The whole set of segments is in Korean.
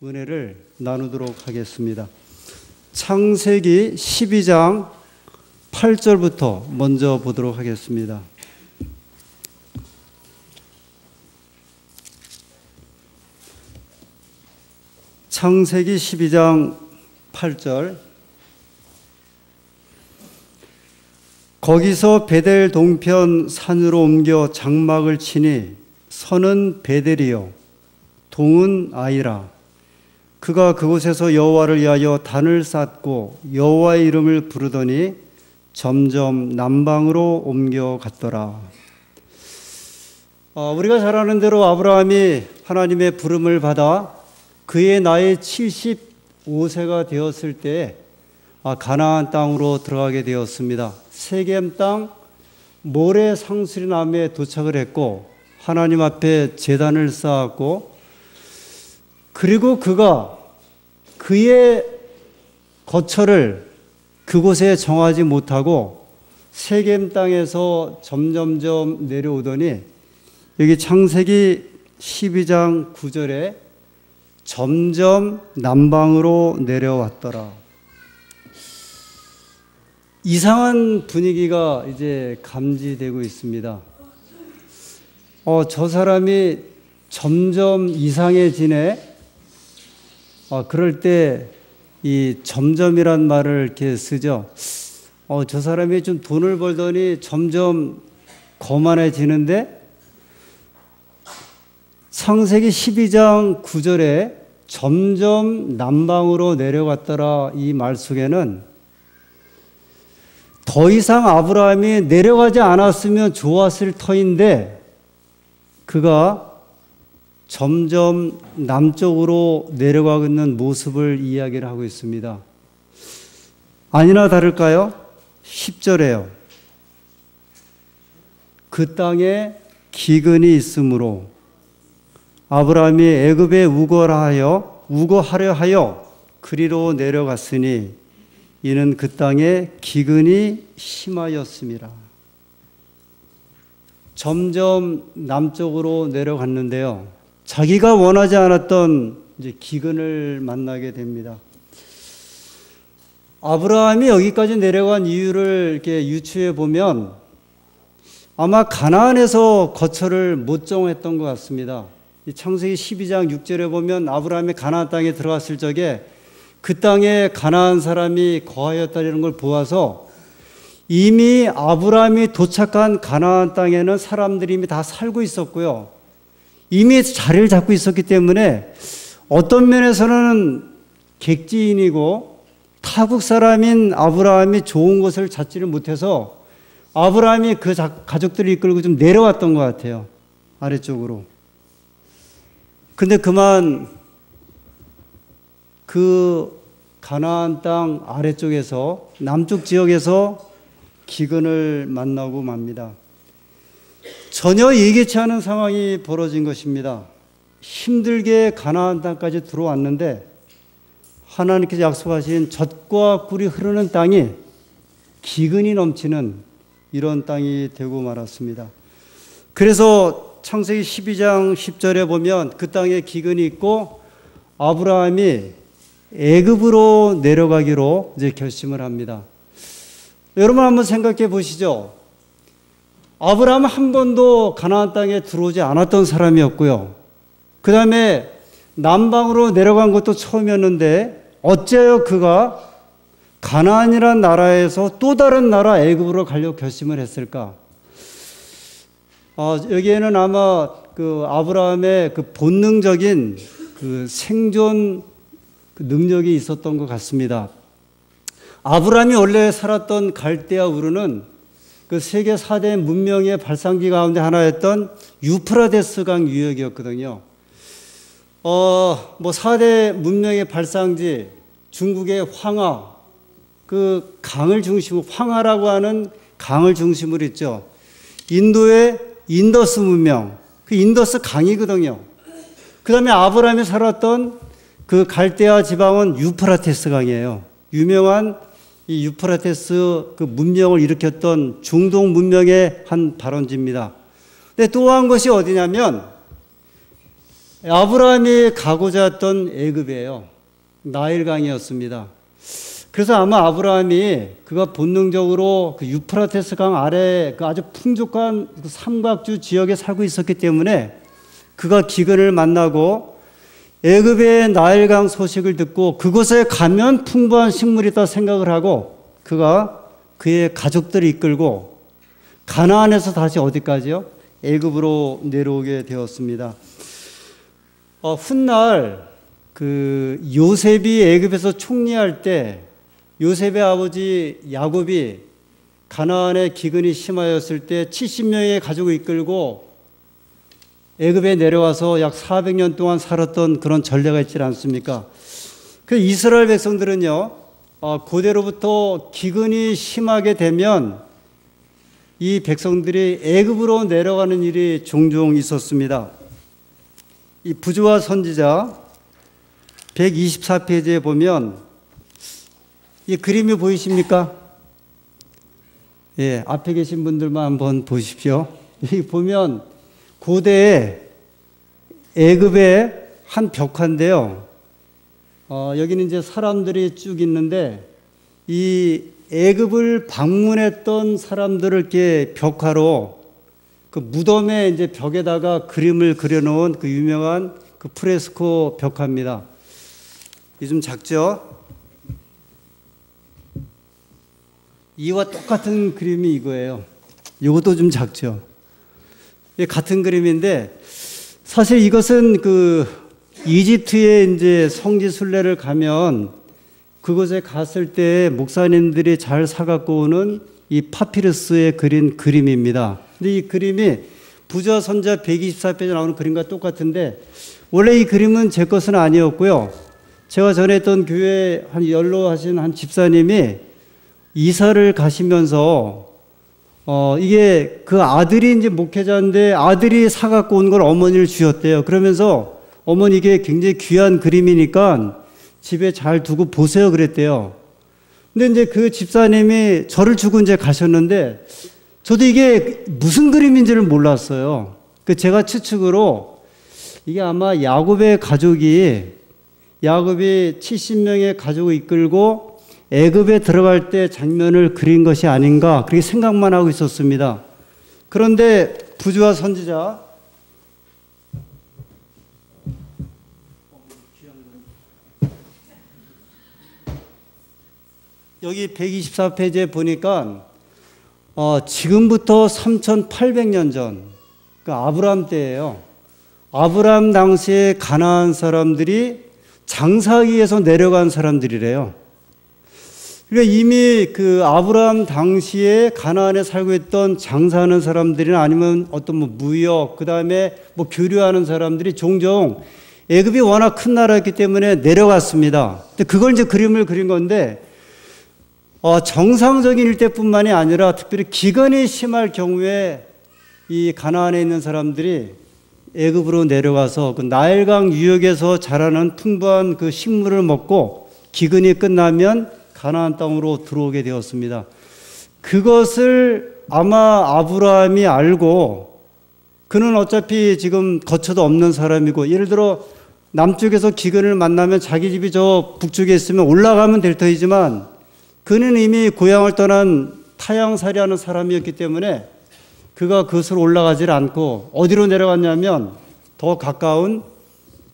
은혜를 나누도록 하겠습니다. 창세기 12장 8절부터 먼저 보도록 하겠습니다. 창세기 12장 8절. 거기서 베델 동편 산으로 옮겨 장막을 치니 서는 베델이요 동은 아이라. 그가 그곳에서 여호와를 위하여 단을 쌓고 여호와의 이름을 부르더니 점점 남방으로 옮겨갔더라. 우리가 잘 아는 대로 아브라함이 하나님의 부름을 받아 그의 나이 75세가 되었을 때 가나안 땅으로 들어가게 되었습니다. 세겜 땅 모레 상수리남에 도착을 했고 하나님 앞에 제단을 쌓았고, 그리고 그가 그의 거처를 그곳에 정하지 못하고 세겜 땅에서 점점점 내려오더니 여기 창세기 12장 9절에 점점 남방으로 내려왔더라. 이상한 분위기가 이제 감지되고 있습니다. 저 사람이 점점 이상해지네. 그럴 때 이 점점이란 말을 이렇게 쓰죠. 저 사람이 좀 돈을 벌더니 점점 거만해지는데, 창세기 12장 9절에 점점 남방으로 내려갔더라 이 말 속에는 더 이상 아브라함이 내려가지 않았으면 좋았을 터인데 그가 점점 남쪽으로 내려가고 있는 모습을 이야기를 하고 있습니다. 아니나 다를까요? 10절에요. 그 땅에 기근이 있으므로 아브라함이 애굽에 우거하려 하여 그리로 내려갔으니 이는 그 땅에 기근이 심하였습니다. 점점 남쪽으로 내려갔는데요. 자기가 원하지 않았던 이제 기근을 만나게 됩니다. 아브라함이 여기까지 내려간 이유를 이렇게 유추해 보면 아마 가나안에서 거처를 못 정했던 것 같습니다. 창세기 12장 6절에 보면 아브라함이 가나안 땅에 들어갔을 적에 그 땅에 가나안 사람이 거하였다는 걸 보아서 이미 아브라함이 도착한 가나안 땅에는 사람들이 이미 다 살고 있었고요. 이미 자리를 잡고 있었기 때문에 어떤 면에서는 객지인이고 타국 사람인 아브라함이 좋은 것을 찾지를 못해서 아브라함이 그 가족들을 이끌고 좀 내려왔던 것 같아요. 아래쪽으로. 근데 그만 그 가나안 땅 아래쪽에서 남쪽 지역에서 기근을 만나고 맙니다. 전혀 예기치 않은 상황이 벌어진 것입니다. 힘들게 가나안 땅까지 들어왔는데 하나님께서 약속하신 젖과 꿀이 흐르는 땅이 기근이 넘치는 이런 땅이 되고 말았습니다. 그래서 창세기 12장 10절에 보면 그 땅에 기근이 있고 아브라함이 애굽으로 내려가기로 이제 결심을 합니다. 여러분 한번 생각해 보시죠. 아브라함은 한 번도 가나안 땅에 들어오지 않았던 사람이었고요. 그 다음에 남방으로 내려간 것도 처음이었는데 어째요 그가 가나안이라는 나라에서 또 다른 나라 애굽으로 가려고 결심을 했을까? 여기에는 아마 그 아브라함의 그 본능적인 그 생존 그 능력이 있었던 것 같습니다. 아브라함이 원래 살았던 갈대아 우르는 그 세계 4대 문명의 발상지 가운데 하나였던 유프라데스 강 유역이었거든요. 4대 문명의 발상지, 중국의 황하, 그 강을 중심으로, 황하라고 하는 강을 중심으로 있죠. 인도의 인더스 문명, 그 인더스 강이거든요. 그 다음에 아브라함이 살았던 그 갈대아 지방은 유프라테스 강이에요. 유명한 이 유프라테스 그 문명을 일으켰던 중동 문명의 한 발원지입니다. 근데 또 한 것이 어디냐면 아브라함이 가고자 했던 애굽이에요. 나일강이었습니다. 그래서 아마 아브라함이 그가 본능적으로 그 유프라테스 강 아래 그 아주 풍족한 그 삼각주 지역에 살고 있었기 때문에 그가 기근을 만나고 애굽의 나일강 소식을 듣고 그곳에 가면 풍부한 식물이 있다 생각을 하고 그가 그의 가족들을 이끌고 가나안에서 다시 어디까지요? 애굽으로 내려오게 되었습니다. 훗날 그 요셉이 애굽에서 총리할 때 요셉의 아버지 야곱이 가나안에 기근이 심하였을 때 70명의 가족을 이끌고 애굽에 내려와서 약 400년 동안 살았던 그런 전례가 있지 않습니까? 그 이스라엘 백성들은요, 고대로부터 기근이 심하게 되면 이 백성들이 애굽으로 내려가는 일이 종종 있었습니다. 이 부조와 선지자 124페이지에 보면 이 그림이 보이십니까? 예, 앞에 계신 분들만 한번 보십시오. 여기 보면 고대의 애굽의 한 벽화인데요. 여기는 이제 사람들이 쭉 있는데 이 애굽을 방문했던 사람들을 이렇게 벽화로 그 무덤에 이제 벽에다가 그림을 그려놓은 그 유명한 그 프레스코 벽화입니다. 이 좀 작죠? 이와 똑같은 그림이 이거예요. 이것도 좀 작죠? 같은 그림인데 사실 이것은 그 이집트에 이제 성지 순례를 가면 그곳에 갔을 때 목사님들이 잘 사갖고 오는 이 파피루스에 그린 그림입니다. 근데 이 그림이 부자 선자 124페이지에 나오는 그림과 똑같은데 원래 이 그림은 제 것은 아니었고요. 제가 전에 했던 교회 한 연로하신 한 집사님이 이사를 가시면서 이게 그 아들이 이제 목회자인데 아들이 사갖고 온 걸 어머니를 주셨대요. 그러면서 어머니 이게 굉장히 귀한 그림이니까 집에 잘 두고 보세요 그랬대요. 근데 이제 그 집사님이 저를 주고 이제 가셨는데 저도 이게 무슨 그림인지를 몰랐어요. 그 제가 추측으로 이게 아마 야곱의 가족이 야곱이 70명의 가족을 이끌고 애굽에 들어갈 때 장면을 그린 것이 아닌가 그렇게 생각만 하고 있었습니다. 그런데 부조와 선지자 여기 124페이지에 보니까 지금부터 3800년 전 그러니까 아브라함 때예요. 아브라함 당시에 가나안 사람들이 장사하기 위해서 내려간 사람들이래요. 그러니까 이미 그 아브라함 당시에 가나안에 살고 있던 장사하는 사람들이나 아니면 어떤 뭐 무역, 그 다음에 뭐 교류하는 사람들이 종종 애굽이 워낙 큰 나라였기 때문에 내려갔습니다. 근데 그걸 이제 그림을 그린 건데 정상적인 일대뿐만이 아니라 특별히 기근이 심할 경우에 이 가나안에 있는 사람들이 애굽으로 내려가서 그 나일강 유역에서 자라는 풍부한 그 식물을 먹고 기근이 끝나면 가나안 땅으로 들어오게 되었습니다. 그것을 아마 아브라함이 알고 그는 어차피 지금 거처도 없는 사람이고 예를 들어 남쪽에서 기근을 만나면 자기 집이 저 북쪽에 있으면 올라가면 될 터이지만 그는 이미 고향을 떠난 타향살이하는 사람이었기 때문에 그가 그것으로 올라가질 않고 어디로 내려갔냐면 더 가까운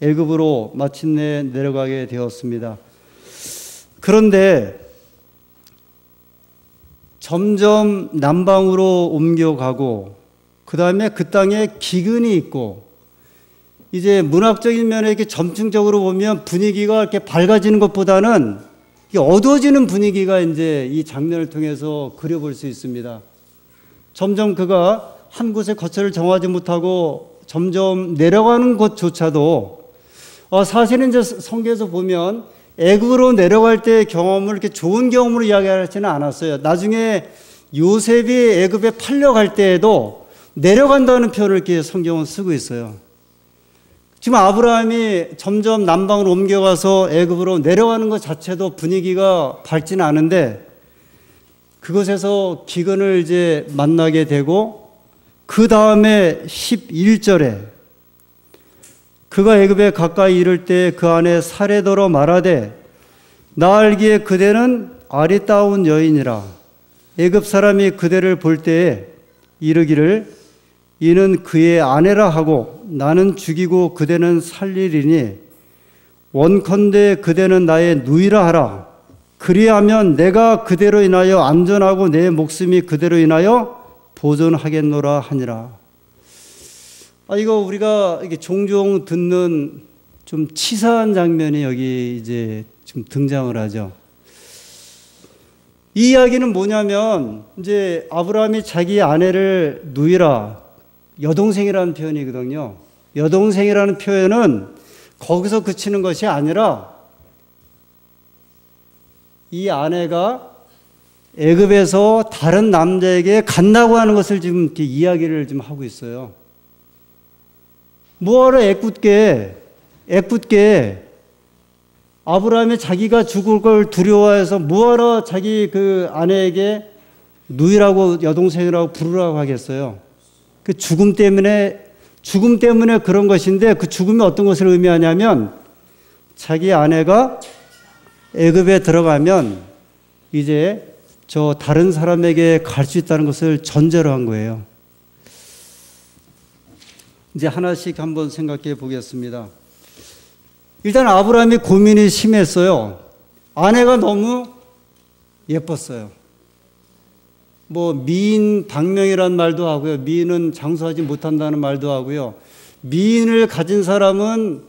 애굽으로 마침내 내려가게 되었습니다. 그런데 점점 남방으로 옮겨가고 그 다음에 그 땅에 기근이 있고 이제 문학적인 면에 이렇게 점층적으로 보면 분위기가 이렇게 밝아지는 것보다는 어두워지는 분위기가 이제 이 장면을 통해서 그려볼 수 있습니다. 점점 그가 한 곳에 거처를 정하지 못하고 점점 내려가는 것조차도 사실은 이제 성경에서 보면 애굽으로 내려갈 때 경험을 이렇게 좋은 경험으로 이야기하지는 않았어요. 나중에 요셉이 애굽에 팔려갈 때에도 내려간다는 표현을 이렇게 성경은 쓰고 있어요. 지금 아브라함이 점점 남방으로 옮겨가서 애굽으로 내려가는 것 자체도 분위기가 밝지는 않은데 그곳에서 기근을 이제 만나게 되고 그 다음에 11절에 그가 애굽에 가까이 이를 때 그 안에 사례더러 말하되 나 알기에 그대는 아리따운 여인이라. 애굽 사람이 그대를 볼 때에 이르기를 이는 그의 아내라 하고 나는 죽이고 그대는 살리리니 원컨대 그대는 나의 누이라 하라. 그리하면 내가 그대로 인하여 안전하고 내 목숨이 그대로 인하여 보존하겠노라 하니라. 이거 우리가 이게 종종 듣는 좀 치사한 장면이 여기 이제 좀 등장을 하죠. 이 이야기는 뭐냐면 이제 아브라함이 자기 아내를 누이라, 여동생이라는 표현이거든요. 여동생이라는 표현은 거기서 그치는 것이 아니라 이 아내가 애굽에서 다른 남자에게 간다고 하는 것을 지금 이렇게 이야기를 좀 하고 있어요. 뭐하러 애꿎게 아브라함이 자기가 죽을 걸 두려워해서 뭐하러 자기 그 아내에게 누이라고 여동생이라고 부르라고 하겠어요. 그 죽음 때문에 그런 것인데 그 죽음이 어떤 것을 의미하냐면 자기 아내가 애굽에 들어가면 이제 저 다른 사람에게 갈 수 있다는 것을 전제로 한 거예요. 이제 하나씩 한번 생각해 보겠습니다. 일단 아브라함이 고민이 심했어요. 아내가 너무 예뻤어요. 뭐 미인 방명이란 말도 하고요. 미인은 장수하지 못한다는 말도 하고요. 미인을 가진 사람은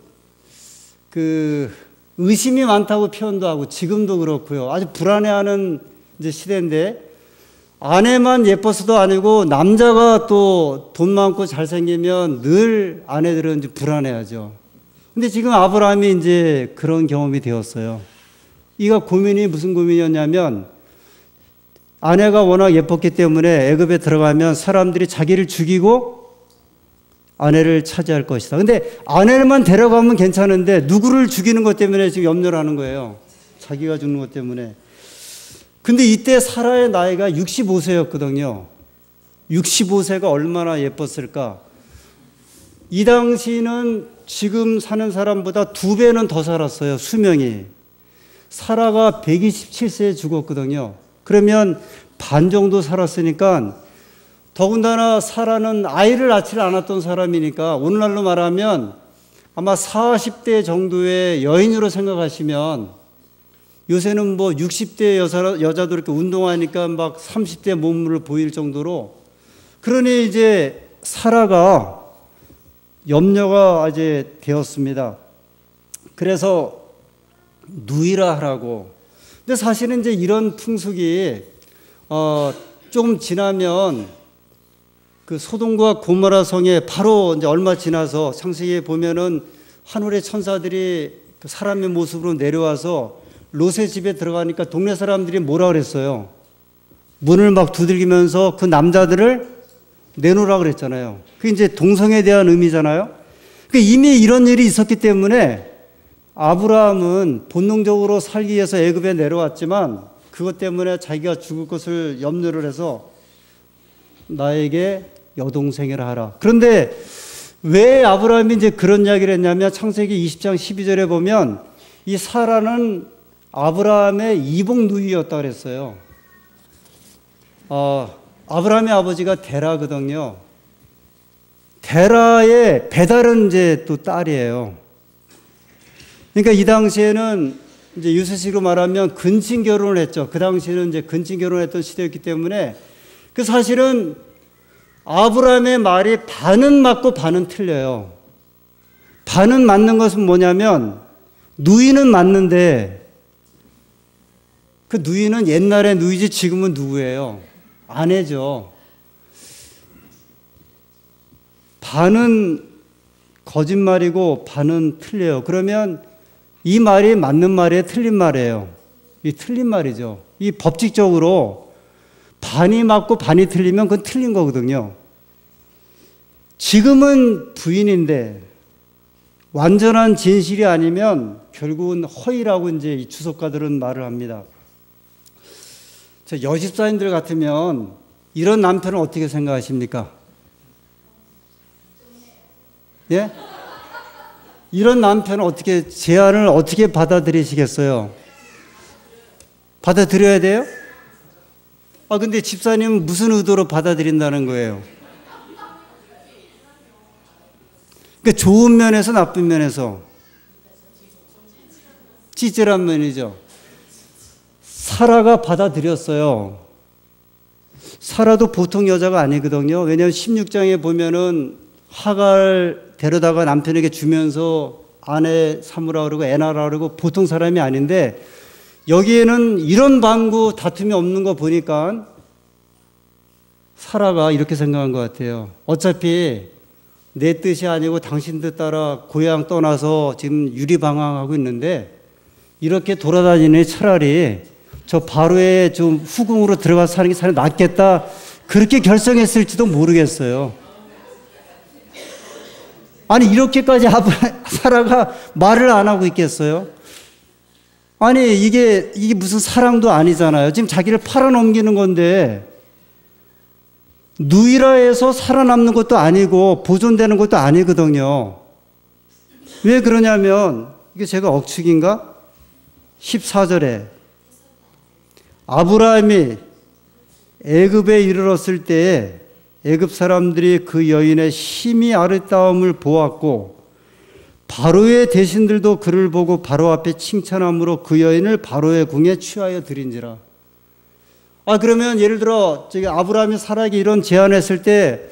그 의심이 많다고 표현도 하고 지금도 그렇고요. 아주 불안해하는 이제 시대인데 아내만 예뻐서도 아니고 남자가 또 돈 많고 잘생기면 늘 아내들은 이제 불안해하죠. 근데 지금 아브라함이 이제 그런 경험이 되었어요. 이가 고민이 무슨 고민이었냐면 아내가 워낙 예뻤기 때문에 애굽에 들어가면 사람들이 자기를 죽이고 아내를 차지할 것이다. 근데 아내만 데려가면 괜찮은데 누구를 죽이는 것 때문에 지금 염려를 하는 거예요. 자기가 죽는 것 때문에. 근데 이때 사라의 나이가 65세였거든요. 65세가 얼마나 예뻤을까? 이 당시는 지금 사는 사람보다 2배는 더 살았어요. 수명이. 사라가 127세에 죽었거든요. 그러면 반 정도 살았으니까 더군다나 사라는 아이를 낳지 않았던 사람이니까 오늘날로 말하면 아마 40대 정도의 여인으로 생각하시면 요새는 뭐 60대 여자도 이렇게 운동하니까 막 30대 몸을 보일 정도로 그러니 이제 사라가 염려가 이제 되었습니다. 그래서 누이라 하라고. 근데 사실은 이제 이런 풍속이 조금 지나면 그 소돔과 고모라 성에 바로 이제 얼마 지나서 창세기에 보면은 하늘의 천사들이 그 사람의 모습으로 내려와서 롯의 집에 들어가니까 동네 사람들이 뭐라 그랬어요? 문을 막 두들기면서 그 남자들을 내놓으라 그랬잖아요. 그게 이제 동성에 대한 의미잖아요. 그러니까 이미 이런 일이 있었기 때문에 아브라함은 본능적으로 살기 위해서 애굽에 내려왔지만 그것 때문에 자기가 죽을 것을 염려를 해서 나에게 여동생이라 하라. 그런데 왜 아브라함이 이제 그런 이야기를 했냐면 창세기 20장 12절에 보면 이 사라는 아브라함의 이복 누이였다 그랬어요. 아브라함의 아버지가 데라거든요. 데라의 배달은 이제 또 딸이에요. 그러니까 이 당시에는 이제 요새식으로 말하면 근친 결혼을 했죠. 그 당시에는 이제 근친 결혼을 했던 시대였기 때문에 그 사실은 아브라함의 말이 반은 맞고 반은 틀려요. 반은 맞는 것은 뭐냐면 누이는 맞는데 그 누이는 옛날에 누이지 지금은 누구예요? 아내죠. 반은 거짓말이고 반은 틀려요. 그러면 이 말이 맞는 말이에요? 틀린 말이에요? 이 틀린 말이죠. 이 법칙적으로 반이 맞고 반이 틀리면 그건 틀린 거거든요. 지금은 부인인데 완전한 진실이 아니면 결국은 허위라고 이제 이 주석가들은 말을 합니다. 저 여집사님들 같으면 이런 남편을 어떻게 생각하십니까? 예? 이런 남편은 어떻게, 제안을 어떻게 받아들이시겠어요? 받아들여야 돼요? 근데 집사님은 무슨 의도로 받아들인다는 거예요? 그러니까 좋은 면에서 나쁜 면에서 찌질한 면이죠. 사라가 받아들였어요. 사라도 보통 여자가 아니거든요. 왜냐하면 16장에 보면은 하갈 데려다가 남편에게 주면서 아내 삼으라 그러고 애 낳으라 그러고 보통 사람이 아닌데, 여기에는 이런 방구 다툼이 없는 거 보니까 사라가 이렇게 생각한 것 같아요. 어차피 내 뜻이 아니고 당신 뜻 따라 고향 떠나서 지금 유리방황하고 있는데, 이렇게 돌아다니니 차라리 저 바로에 좀 후궁으로 들어가서 사는 게 사실 낫겠다, 그렇게 결정했을지도 모르겠어요. 아니, 이렇게까지 사라가 말을 안 하고 있겠어요? 아니, 이게 무슨 사랑도 아니잖아요. 지금 자기를 팔아넘기는 건데, 누이라해서 살아남는 것도 아니고 보존되는 것도 아니거든요. 왜 그러냐면, 이게 제가 억측인가? 14절에 아브라함이 애굽에 이르렀을 때에 애굽 사람들이 그 여인의 힘이 아름다움을 보았고, 바로의 대신들도 그를 보고 바로 앞에 칭찬함으로 그 여인을 바로의 궁에 취하여 드린지라. 그러면 예를 들어 저기 아브라함이 사라에게 이런 제안했을 때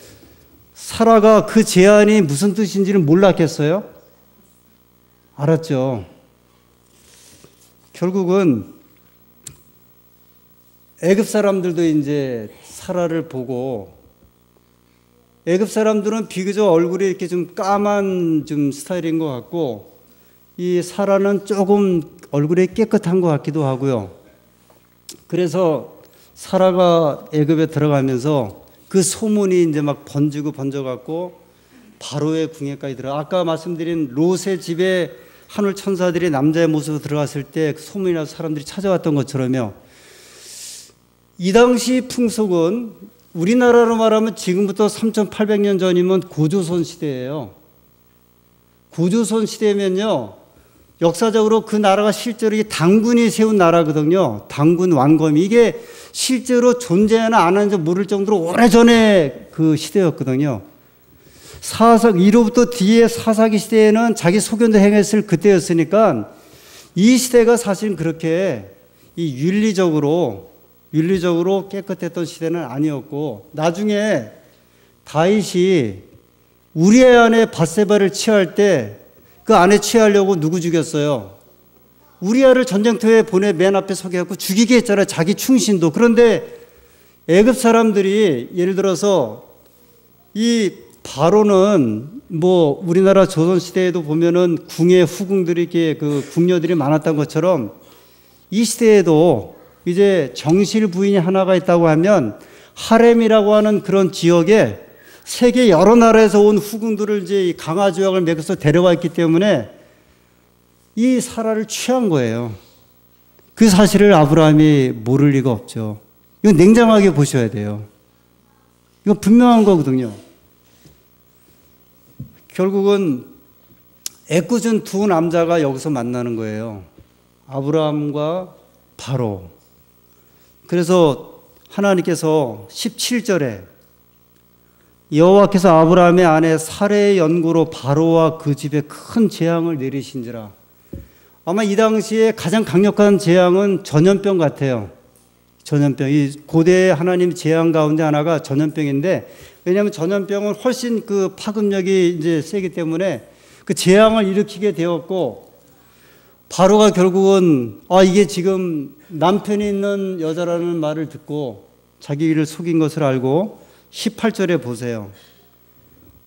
사라가 그 제안이 무슨 뜻인지를 몰랐겠어요? 알았죠. 결국은 애굽 사람들도 이제 사라를 보고, 애굽 사람들은 비교적 얼굴이 이렇게 좀 까만 좀 스타일인 것 같고, 이 사라는 조금 얼굴이 깨끗한 것 같기도 하고요. 그래서 사라가 애굽에 들어가면서 그 소문이 이제 막 번져갖고 바로의 궁에까지 들어. 아까 말씀드린 롯의 집에 하늘 천사들이 남자의 모습으로 들어갔을 때 그 소문이 나서 사람들이 찾아왔던 것처럼요. 이 당시 풍속은 우리나라로 말하면 지금부터 3,800년 전이면 고조선 시대예요. 고조선 시대면요, 역사적으로 그 나라가 실제로 당군이 세운 나라거든요. 당군 왕검이. 이게 실제로 존재하나 안 하는지 모를 정도로 오래전에 그 시대였거든요. 이로부터 뒤에 사사기 시대에는 자기 소견도 행했을 그때였으니까, 이 시대가 사실 그렇게 이 윤리적으로 깨끗했던 시대는 아니었고, 나중에 다윗이 우리의 아내 밧세바를 취할 때 그 아내 취하려고 누구 죽였어요? 우리아를 전쟁터에 보내 맨 앞에 서게 하고 죽이게 했잖아요. 자기 충신도. 그런데 애굽 사람들이 예를 들어서 이 바로는 뭐 우리나라 조선시대에도 보면은 궁에 후궁들이 이렇게 그 궁녀들이 많았던 것처럼, 이 시대에도 이제 정실 부인이 하나가 있다고 하면 하렘이라고 하는 그런 지역에 세계 여러 나라에서 온 후궁들을 이제 강화 조약을 맺어서 데려와 있기 때문에 이 사라를 취한 거예요. 그 사실을 아브라함이 모를 리가 없죠. 이건 냉정하게 보셔야 돼요. 이건 분명한 거거든요. 결국은 애꿎은 두 남자가 여기서 만나는 거예요. 아브라함과 바로. 그래서 하나님께서 17절에 여호와께서 아브라함의 아내 사레의 연고로 바로와 그 집에 큰 재앙을 내리신지라. 아마 이 당시에 가장 강력한 재앙은 전염병 같아요. 전염병. 이 고대 하나님 재앙 가운데 하나가 전염병인데, 왜냐하면 전염병은 훨씬 그 파급력이 이제 세기 때문에 그 재앙을 일으키게 되었고, 바로가 결국은 이게 지금 남편이 있는 여자라는 말을 듣고 자기를 속인 것을 알고 18절에 보세요.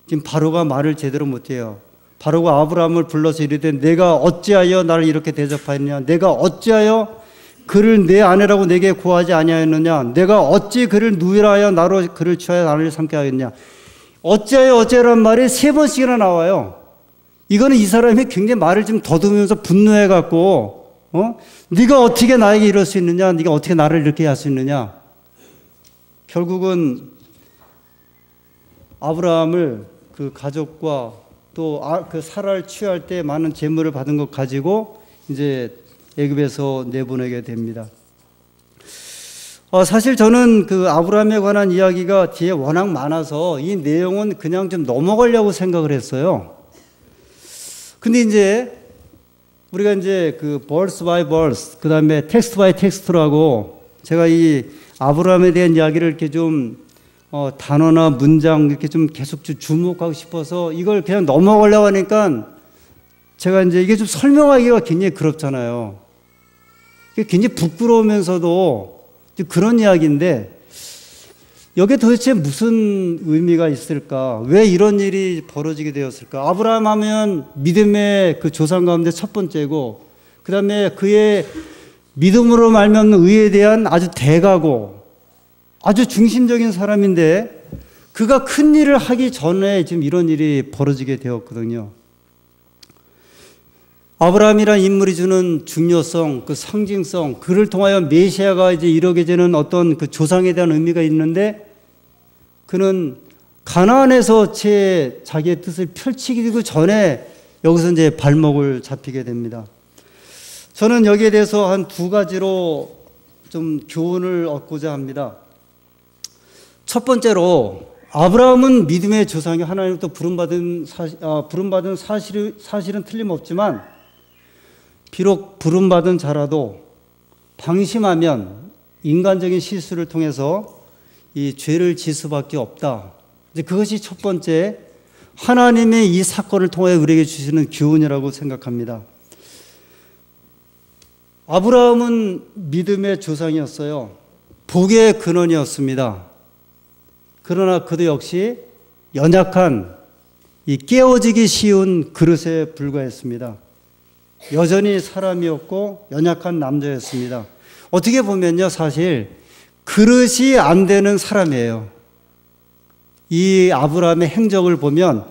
지금 바로가 말을 제대로 못해요. 바로가 아브라함을 불러서 이르되 내가 어찌하여 나를 이렇게 대접하였느냐? 내가 어찌하여 그를 내 아내라고 내게 고하지 아니하였느냐? 내가 어찌 그를 누이라 하여 나로 그를 취하여 나를 삼게 하였느냐? 어찌하여란 말이 3번씩이나 나와요. 이거는 이 사람이 굉장히 말을 좀 더듬으면서 분노해갖고, 네가 어떻게 나에게 이럴 수 있느냐? 네가 어떻게 나를 이렇게 할 수 있느냐? 결국은 아브라함을 그 가족과 또 그 사라를 취할 때 많은 재물을 받은 것 가지고 이제 애굽에서 내보내게 됩니다. 사실 저는 그 아브라함에 관한 이야기가 뒤에 워낙 많아서 이 내용은 그냥 좀 넘어가려고 생각을 했어요. 근데 이제 우리가 이제 그 verse by verse, 그 다음에 text by text라고 제가 이 아브라함에 대한 이야기를 이렇게 좀 단어나 문장 이렇게 좀 계속 주목하고 싶어서 이걸 그냥 넘어가려고 하니까 제가 이제 이게 좀 설명하기가 굉장히 그렇잖아요. 이게 굉장히 부끄러우면서도 그런 이야기인데 여기에 도대체 무슨 의미가 있을까? 왜 이런 일이 벌어지게 되었을까? 아브라함 하면 믿음의 그 조상 가운데 첫 번째고, 그 다음에 그의 믿음으로 말미암는 의에 대한 아주 대가고 아주 중심적인 사람인데 그가 큰 일을 하기 전에 지금 이런 일이 벌어지게 되었거든요. 아브라함이라는 인물이 주는 중요성, 그 상징성, 그를 통하여 메시아가 이제 이루게 되는 어떤 그 조상에 대한 의미가 있는데 그는 가나안에서 자기의 뜻을 펼치기 전에 여기서 이제 발목을 잡히게 됩니다. 저는 여기에 대해서 한 두 가지로 좀 교훈을 얻고자 합니다. 첫 번째로 아브라함은 믿음의 조상이 하나님부터 부름받은 사실은 틀림없지만 비록 부름받은 자라도 방심하면 인간적인 실수를 통해서 이 죄를 질 수밖에 없다. 이제 그것이 첫 번째 하나님의 이 사건을 통해 우리에게 주시는 교훈이라고 생각합니다. 아브라함은 믿음의 조상이었어요. 복의 근원이었습니다. 그러나 그도 역시 연약한 이 깨어지기 쉬운 그릇에 불과했습니다. 여전히 사람이었고 연약한 남자였습니다. 어떻게 보면요, 사실 그릇이 안 되는 사람이에요. 이 아브라함의 행적을 보면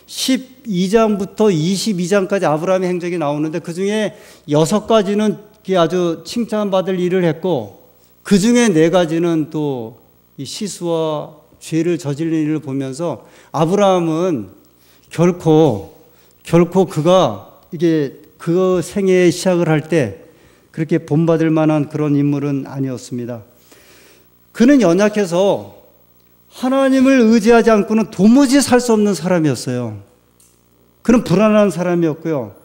12장부터 22장까지 아브라함의 행적이 나오는데 그 중에 6가지는 아주 칭찬받을 일을 했고 그 중에 4가지는 또 이 시수와 죄를 저지르는 일을 보면서 아브라함은 결코 그가 이게 그 생애의 시작을 할 때 그렇게 본받을 만한 그런 인물은 아니었습니다. 그는 연약해서 하나님을 의지하지 않고는 도무지 살 수 없는 사람이었어요. 그는 불안한 사람이었고요.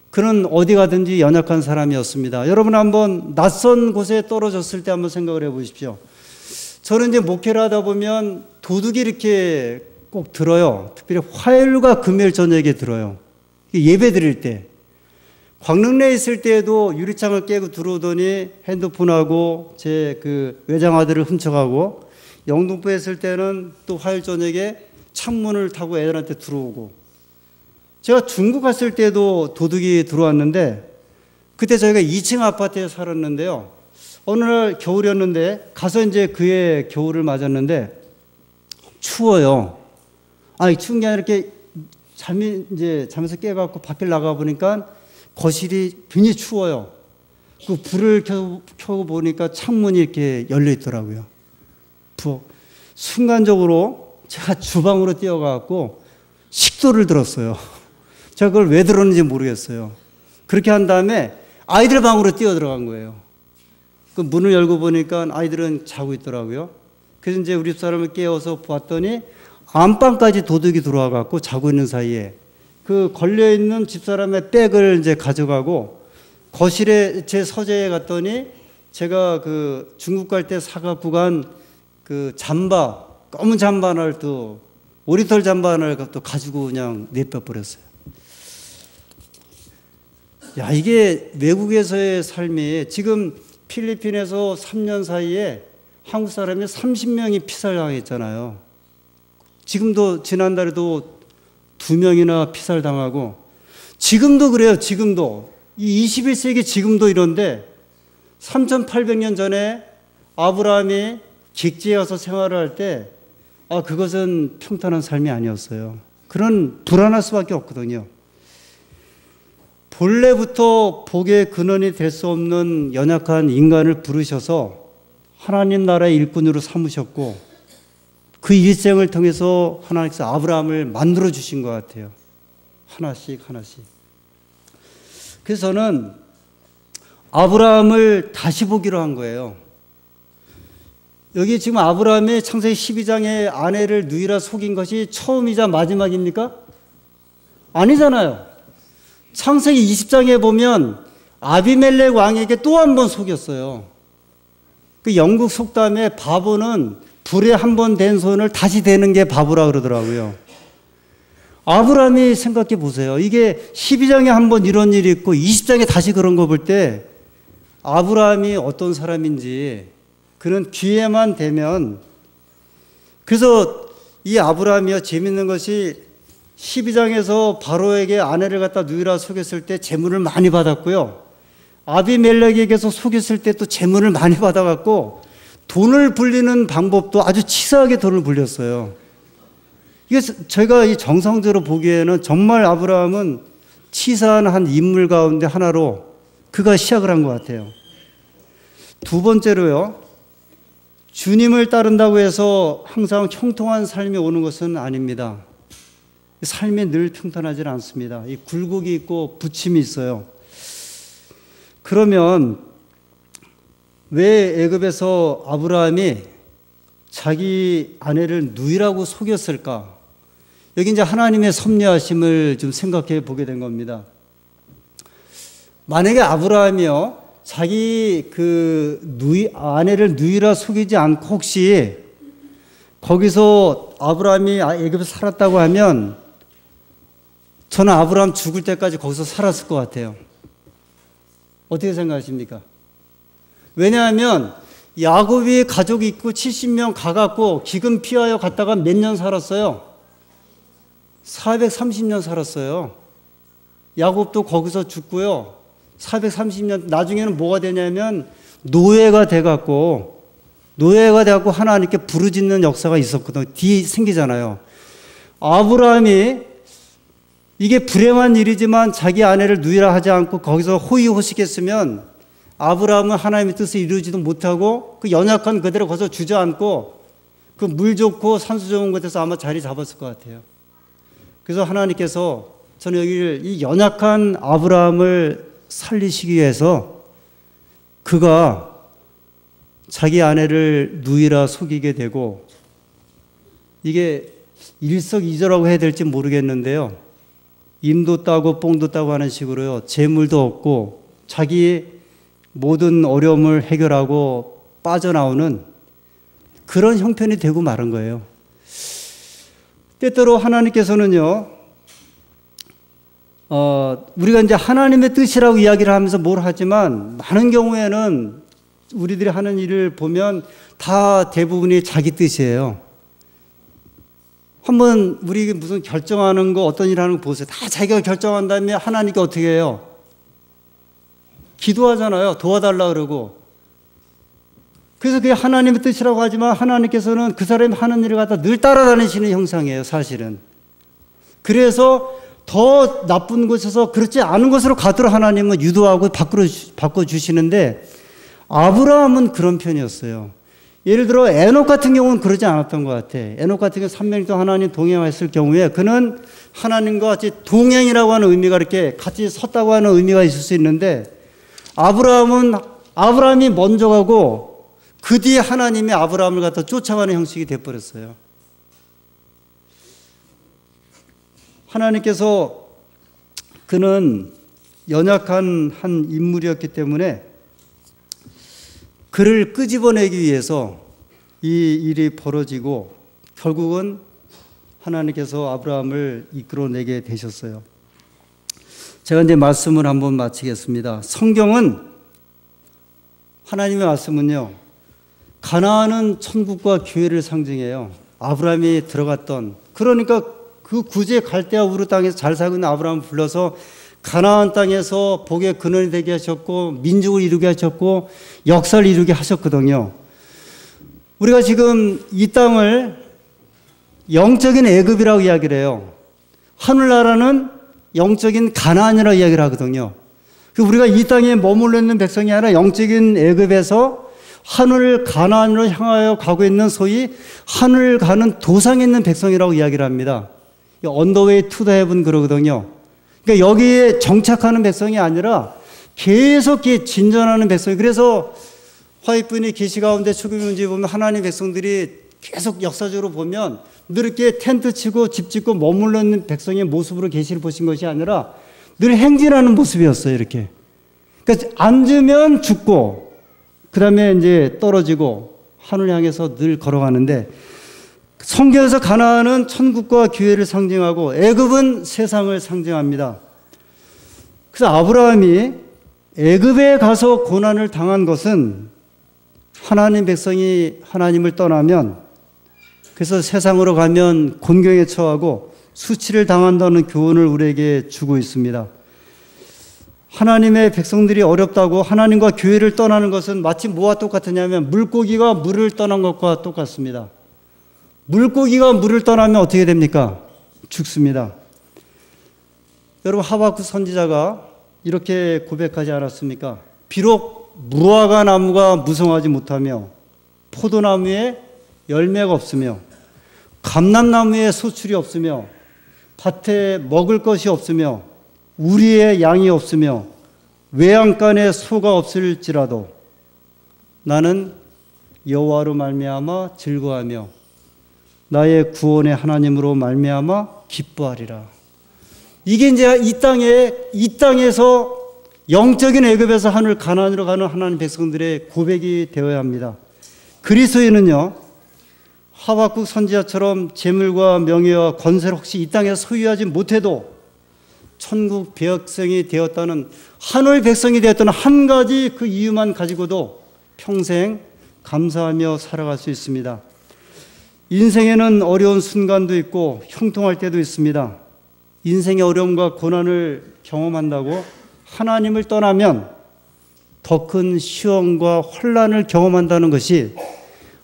그는 어디 가든지 연약한 사람이었습니다. 여러분 한번 낯선 곳에 떨어졌을 때 한번 생각을 해 보십시오. 저는 이제 목회를 하다 보면 도둑이 이렇게 꼭 들어요. 특별히 화요일과 금요일 저녁에 들어요. 예배 드릴 때. 광릉내에 있을 때에도 유리창을 깨고 들어오더니 핸드폰하고 제 그 외장하드를 훔쳐가고, 영등포에 있을 때는 또 화요일 저녁에 창문을 타고 애들한테 들어오고, 제가 중국 갔을 때도 도둑이 들어왔는데 그때 저희가 2층 아파트에 살았는데요. 어느 날 겨울이었는데 가서 이제 그의 겨울을 맞았는데 추워요. 아니 추운 게 아니라 이렇게 잠에서 깨갖고 밖에 나가 보니까 거실이 굉장히 추워요. 그 불을 켜고 보니까 창문이 이렇게 열려 있더라고요. 순간적으로 제가 주방으로 뛰어가갖고 식도를 들었어요. 제가 그걸 왜 들었는지 모르겠어요. 그렇게 한 다음에 아이들 방으로 뛰어 들어간 거예요. 그 문을 열고 보니까 아이들은 자고 있더라고요. 그래서 이제 우리 집사람을 깨워서 봤더니 안방까지 도둑이 들어와갖고 자고 있는 사이에 그 걸려있는 집사람의 백을 이제 가져가고, 거실에 제 서재에 갔더니 제가 그 중국 갈 때 사갖고 간 그 잠바, 검은 잠바 하나를 또 오리털 잠바 하나를 또 가지고 그냥 내빼버렸어요. 야, 이게 외국에서의 삶이, 지금 필리핀에서 3년 사이에 한국 사람이 30명이 피살당했잖아요. 지금도 지난달에도 2명이나 피살당하고, 지금도 그래요. 지금도 이 21세기 지금도 이런데 3800년 전에 아브라함이 객지에 가서 생활을 할 때 그것은 평탄한 삶이 아니었어요. 그런 불안할 수밖에 없거든요. 본래부터 복의 근원이 될 수 없는 연약한 인간을 부르셔서 하나님 나라의 일꾼으로 삼으셨고, 그 일생을 통해서 하나님께서 아브라함을 만들어 주신 것 같아요. 하나씩 하나씩. 그래서 저는 아브라함을 다시 보기로 한 거예요. 여기 지금 아브라함이 창세기 12장에 아내를 누이라 속인 것이 처음이자 마지막입니까? 아니잖아요. 창세기 20장에 보면 아비멜렉 왕에게 또 한 번 속였어요. 그 영국 속담에 바보는 불에 한 번 댄 손을 다시 대는 게 바보라 그러더라고요. 아브라함이 생각해 보세요. 이게 12장에 한 번 이런 일이 있고 20장에 다시 그런 거 볼 때 아브라함이 어떤 사람인지 그는 기회만 되면, 그래서 이 아브라함이요, 재밌는 것이 12장에서 바로에게 아내를 갖다 누이라 속였을 때 재물을 많이 받았고요. 아비멜렉에게서 속였을 때 또 재물을 많이 받아갖고 돈을 불리는 방법도 아주 치사하게 돈을 불렸어요. 이게 제가 이 정상적으로 보기에는 정말 아브라함은 치사한 한 인물 가운데 하나로 그가 시작을 한 것 같아요. 두 번째로요, 주님을 따른다고 해서 항상 형통한 삶이 오는 것은 아닙니다. 삶이 늘 평탄하지 않습니다. 이 굴곡이 있고 부침이 있어요. 그러면 왜 애굽에서 아브라함이 자기 아내를 누이라고 속였을까? 여기 이제 하나님의 섭리하심을 좀 생각해 보게 된 겁니다. 만약에 아브라함이요, 자기 아내를 누이라 속이지 않고 혹시 거기서 아브라함이 애굽에서 살았다고 하면 저는 아브라함 죽을 때까지 거기서 살았을 것 같아요. 어떻게 생각하십니까? 왜냐하면 야곱이 가족이 있고 70명 가갖고 기근 피하여 갔다가 몇 년 살았어요? 430년 살았어요. 야곱도 거기서 죽고요. 430년, 나중에는 뭐가 되냐면 노예가 돼갖고 하나님께 부르짖는 역사가 있었거든요. 뒤에 생기잖아요. 아브라함이 이게 불행한 일이지만 자기 아내를 누이라 하지 않고 거기서 호의호식했으면 아브라함은 하나님의 뜻을 이루지도 못하고 그 연약한 그대로 거기서 주저앉고 그 물 좋고 산소 좋은 곳에서 아마 자리 잡았을 것 같아요. 그래서 하나님께서 저는 여기를 이 연약한 아브라함을 살리시기 위해서 그가 자기 아내를 누이라 속이게 되고, 이게 일석이조라고 해야 될지 모르겠는데요, 임도 따고 뽕도 따고 하는 식으로요, 재물도 없고 자기 모든 어려움을 해결하고 빠져나오는 그런 형편이 되고 마른 거예요. 때때로 하나님께서는요, 우리가 이제 하나님의 뜻이라고 이야기를 하면서 뭘 하지만 많은 경우에는 우리들이 하는 일을 보면 다 대부분이 자기 뜻이에요. 한번 우리 무슨 결정하는 거, 어떤 일 하는 거 보세요. 다 자기가 결정한 다음에 하나님께 어떻게 해요? 기도하잖아요. 도와달라 그러고. 그래서 그게 하나님의 뜻이라고 하지만 하나님께서는 그 사람이 하는 일을 갖다 늘 따라다니시는 형상이에요, 사실은. 그래서 더 나쁜 곳에서 그렇지 않은 곳으로 가도록 하나님은 유도하고 바꿔주시는데, 아브라함은 그런 편이었어요. 예를 들어 에녹 같은 경우는 그러지 않았던 것 같아. 에녹 같은 경우 300년 동안 하나님 동행했을 경우에 그는 하나님과 같이 동행이라고 하는 의미가, 이렇게 같이 섰다고 하는 의미가 있을 수 있는데, 아브라함이 먼저 가고 그 뒤에 하나님이 아브라함을 갖다 쫓아가는 형식이 되어버렸어요. 하나님께서, 그는 연약한 한 인물이었기 때문에 그를 끄집어내기 위해서 이 일이 벌어지고 결국은 하나님께서 아브라함을 이끌어내게 되셨어요. 제가 이제 말씀을 한번 마치겠습니다. 성경은, 하나님의 말씀은요, 가나안은 천국과 교회를 상징해요. 아브라함이 들어갔던, 그러니까 그 구제 갈대아 우르 땅에서 잘 살고 있는 아브라함을 불러서 가나안 땅에서 복의 근원이 되게 하셨고 민족을 이루게 하셨고 역사를 이루게 하셨거든요. 우리가 지금 이 땅을 영적인 애굽이라고 이야기를 해요. 하늘나라는 영적인 가나안이라고 이야기를 하거든요. 우리가 이 땅에 머물러 있는 백성이 아니라 영적인 애굽에서 하늘 가나안으로 향하여 가고 있는, 소위 하늘 가는 도상에 있는 백성이라고 이야기를 합니다. On the way to the heaven 그러거든요. 그러니까 여기에 정착하는 백성이 아니라 계속 진전하는 백성이. 그래서 화이트분이 계시 가운데 출애굽 문제 보면 하나님 백성들이 계속 역사적으로 보면 늘 이렇게 텐트 치고 집 짓고 머물러 있는 백성의 모습으로 계시를 보신 것이 아니라 늘 행진하는 모습이었어요. 이렇게. 그러니까 앉으면 죽고 그다음에 이제 떨어지고 하늘 향해서 늘 걸어가는데, 성경에서 가나안은 천국과 기회를 상징하고 애굽은 세상을 상징합니다. 그래서 아브라함이 애굽에 가서 고난을 당한 것은 하나님 백성이 하나님을 떠나면, 그래서 세상으로 가면 곤경에 처하고 수치를 당한다는 교훈을 우리에게 주고 있습니다. 하나님의 백성들이 어렵다고 하나님과 교회를 떠나는 것은 마치 뭐와 똑같으냐면 물고기가 물을 떠난 것과 똑같습니다. 물고기가 물을 떠나면 어떻게 됩니까? 죽습니다. 여러분, 하박국 선지자가 이렇게 고백하지 않았습니까? 비록 무화과 나무가 무성하지 못하며 포도나무에 열매가 없으며 감람나무에 소출이 없으며 밭에 먹을 것이 없으며 우리의 양이 없으며 외양간에 소가 없을지라도 나는 여호와로 말미암아 즐거워하며 나의 구원의 하나님으로 말미암아 기뻐하리라. 이게 이제 이 땅에서 영적인 애굽에서 하늘 가나안으로 가는 하나님 백성들의 고백이 되어야 합니다. 그리스도인은요, 하박국 선지자처럼 재물과 명예와 권세를 혹시 이 땅에서 소유하지 못해도 천국 백성이 되었다는, 하늘 백성이 되었다는 한 가지 그 이유만 가지고도 평생 감사하며 살아갈 수 있습니다. 인생에는 어려운 순간도 있고 형통할 때도 있습니다. 인생의 어려움과 고난을 경험한다고 하나님을 떠나면 더 큰 시험과 혼란을 경험한다는 것이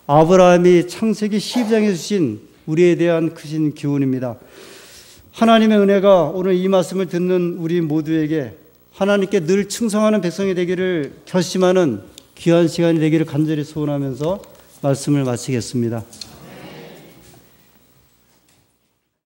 아브라함이 창세기 12장에 주신 우리에 대한 크신 기운입니다. 하나님의 은혜가 오늘 이 말씀을 듣는 우리 모두에게 하나님께 늘 충성하는 백성이 되기를 결심하는 귀한 시간이 되기를 간절히 소원하면서 말씀을 마치겠습니다.